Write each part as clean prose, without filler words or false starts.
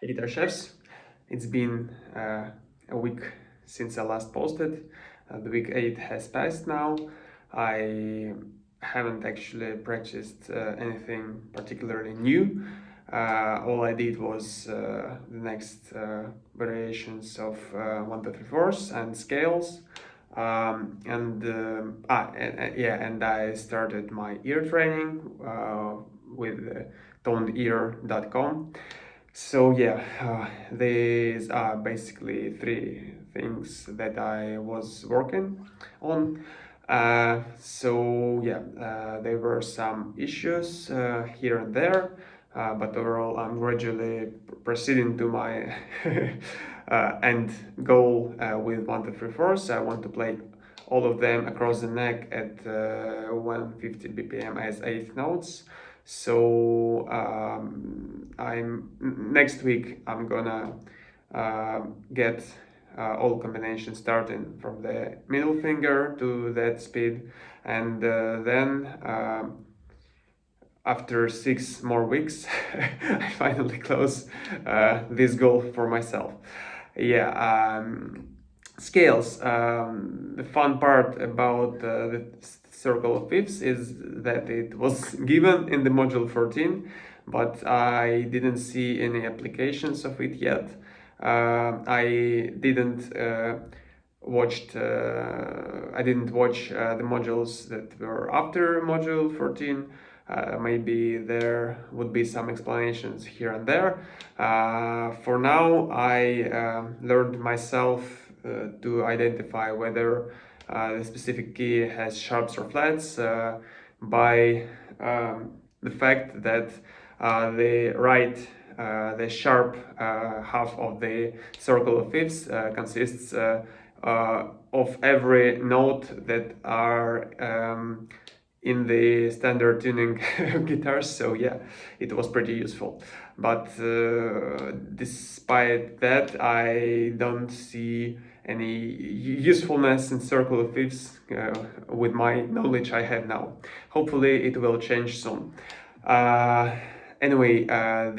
Hey guitar chefs, it's been a week since I last posted. The week 8 has passed now. I haven't actually practiced anything particularly new. All I did was the next variations of 1, 2, 3, 4s and scales. And I started my ear training with tonedear.com. So yeah, these are basically three things that I was working on. There were some issues here and there, but overall I'm gradually proceeding to my end goal with 1, 2, 3, 4s. I want to play all of them across the neck at 150 BPM as 8th notes. So next week I'm gonna get all combinations starting from the middle finger to that speed, and then after 6 more weeks I finally close this goal for myself. Scales. The fun part about the circle of fifths is that it was given in the module 14, but I didn't see any applications of it yet. I didn't watch the modules that were after module 14. Maybe there would be some explanations here and there. For now, I learned myself to identify whether the specific key has sharps or flats by the fact that the sharp half of the circle of fifths consists of every note that are in the standard tuning guitars. So yeah, it was pretty useful. But despite that, I don't see any usefulness in circle of fifths with my knowledge I have now. Hopefully it will change soon. The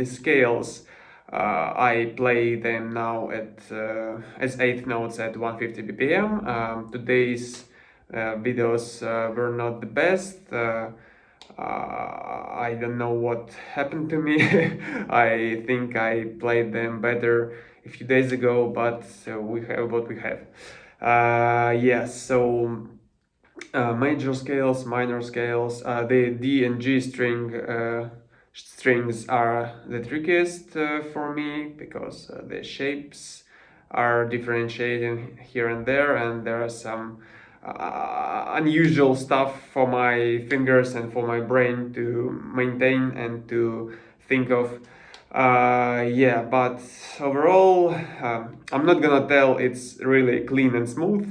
scales, I play them now at as 8th notes at 150 BPM. Today's videos were not the best. I don't know what happened to me. I think I played them better a few days ago, but we have what we have. Major scales, minor scales, the D and G strings are the trickiest for me because the shapes are differentiating here and there are some unusual stuff for my fingers and for my brain to maintain and to think of. But overall, I'm not gonna tell it's really clean and smooth.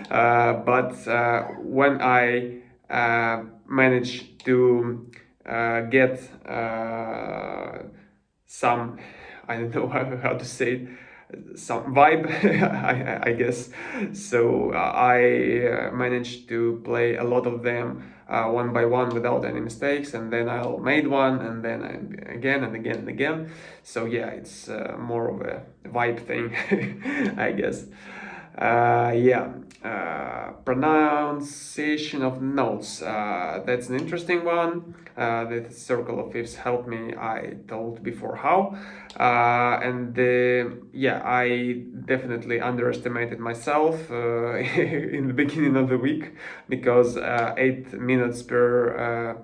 But when I manage to get some, I don't know how to say it, some vibe, I guess. So I managed to play a lot of them one by one without any mistakes, and then I'll made one, and then again and again and again. So yeah, it's more of a vibe thing, I guess. Pronunciation of notes. That's an interesting one. The circle of fifths helped me. I told before how. I definitely underestimated myself in the beginning of the week because 8 minutes per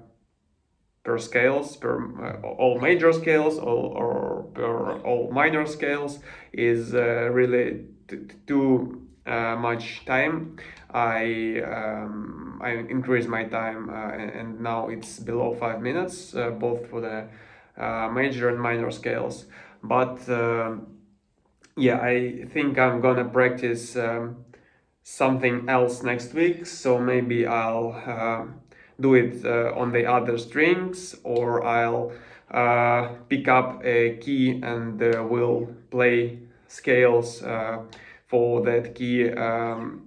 scales, per all major scales, or per all minor scales is really too much time. I increased my time and now it's below 5 minutes, both for the major and minor scales. But I think I'm gonna practice something else next week, so maybe I'll do it on the other strings, or I'll pick up a key and will play scales for that key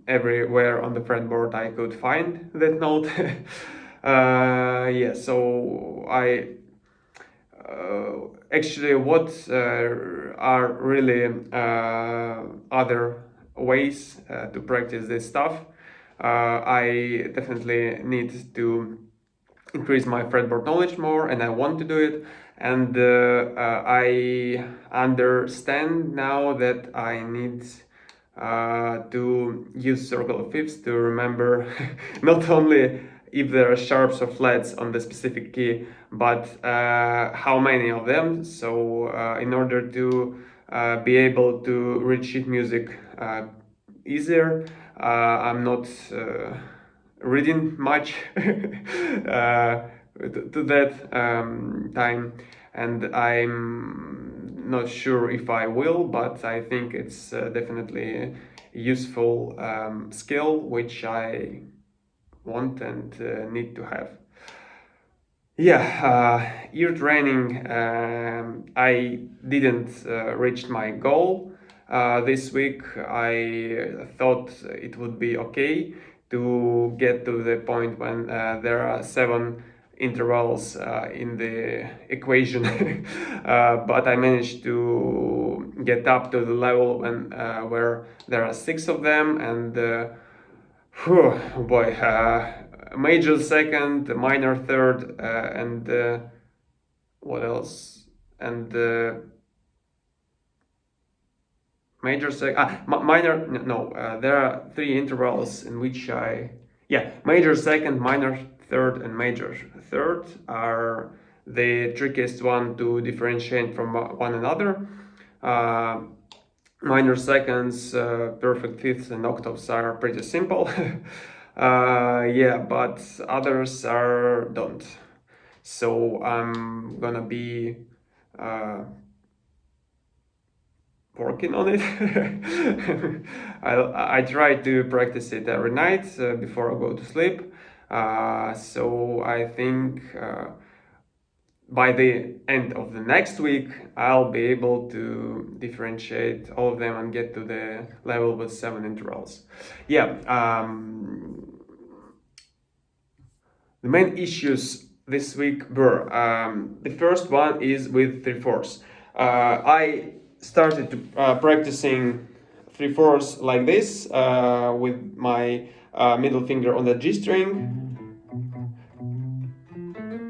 everywhere on the fretboard I could find that note. So I actually, what are really other ways to practice this stuff? I definitely need to increase my fretboard knowledge more, and I want to do it. And I understand now that I need to use circle of fifths to remember not only if there are sharps or flats on the specific key, but how many of them. So in order to be able to read sheet music easier, I'm not reading much to that time, and I'm not sure if I will, but I think it's definitely a useful skill which I want and need to have. Yeah, ear training. I didn't reach my goal this week. I thought it would be okay to get to the point when there are 7 intervals in the equation, but I managed to get up to the level when where there are 6 of them, and whew, boy, major second, minor third, and what else? And major second, minor, no, there are 3 intervals in which major second, minor third, and major third are the trickiest one to differentiate from one another. Minor seconds, perfect fifths, and octaves are pretty simple. Yeah, but others don't. So I'm gonna be working on it. I try to practice it every night before I go to sleep. So I think by the end of the next week, I'll be able to differentiate all of them and get to the level with 7 intervals. Yeah, the main issues this week were the first one is with 3/4. I started to practicing 3/4 like this with my middle finger on the G string,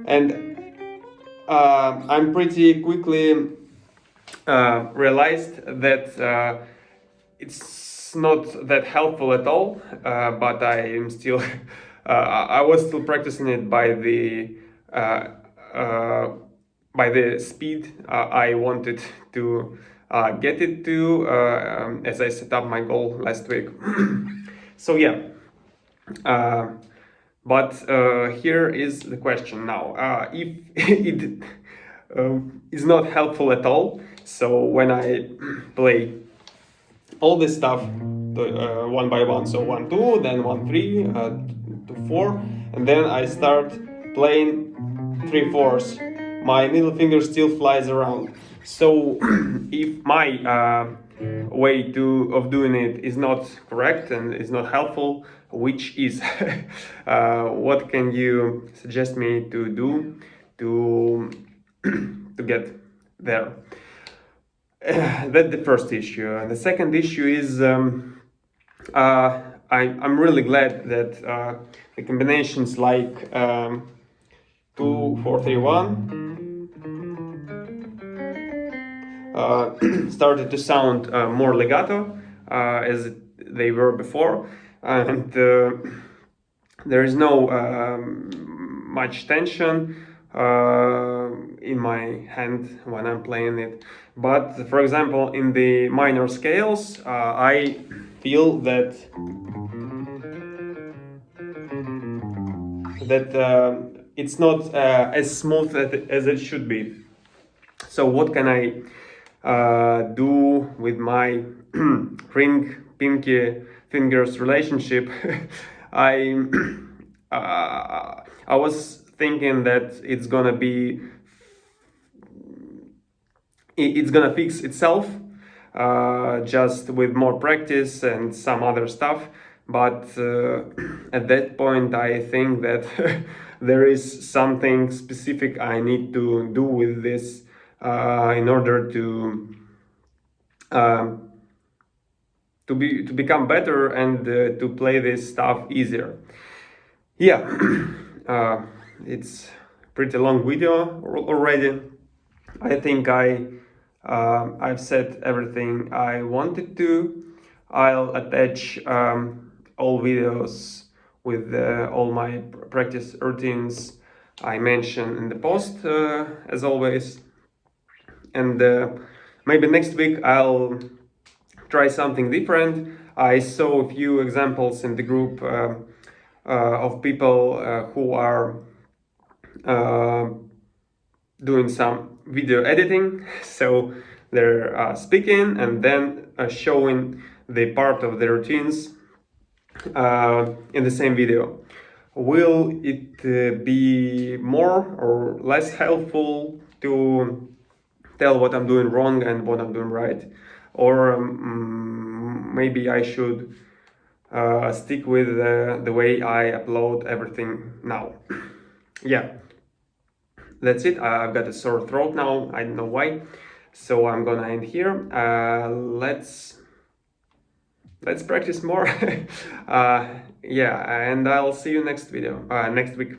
and I'm pretty quickly realized that it's not that helpful at all, but I am still I was still practicing it uh, uh, by the speed I wanted to get it to as I set up my goal last week. So yeah, but here is the question now. If it is not helpful at all, so when I play all this stuff one by one, so 1 2, then 1 3 to 4, and then I start playing 3/4, my middle finger still flies around. So if my way of doing it is not correct and is not helpful, which is what can you suggest me to do to to get there? That's the first issue. And the second issue is I'm really glad that the combinations like 2 4 3 1 started to sound more legato as they were before, and there is no much tension in my hand when I'm playing it. But for example, in the minor scales, I feel that it's not as smooth as it should be. So what can I do with my ring pinky fingers relationship? I I was thinking that it's gonna fix itself just with more practice and some other stuff. But at that point, I think that there is something specific I need to do with this in order um, to become better and to play this stuff easier. Yeah, it's pretty long video already. I think I've said everything I wanted to. I'll attach all videos with all my practice routines I mentioned in the post, as always. And maybe next week I'll try something different. I saw a few examples in the group of people who are uh, doing some video editing. So they're speaking and then showing the part of the routines in the same video. Will it be more or less helpful to tell what I'm doing wrong and what I'm doing right? Or maybe I should stick with the way I upload everything now. Yeah, that's it. I've got a sore throat now. I don't know why. So I'm gonna end here. Let's practice more. Yeah, and I'll see you next video, next week.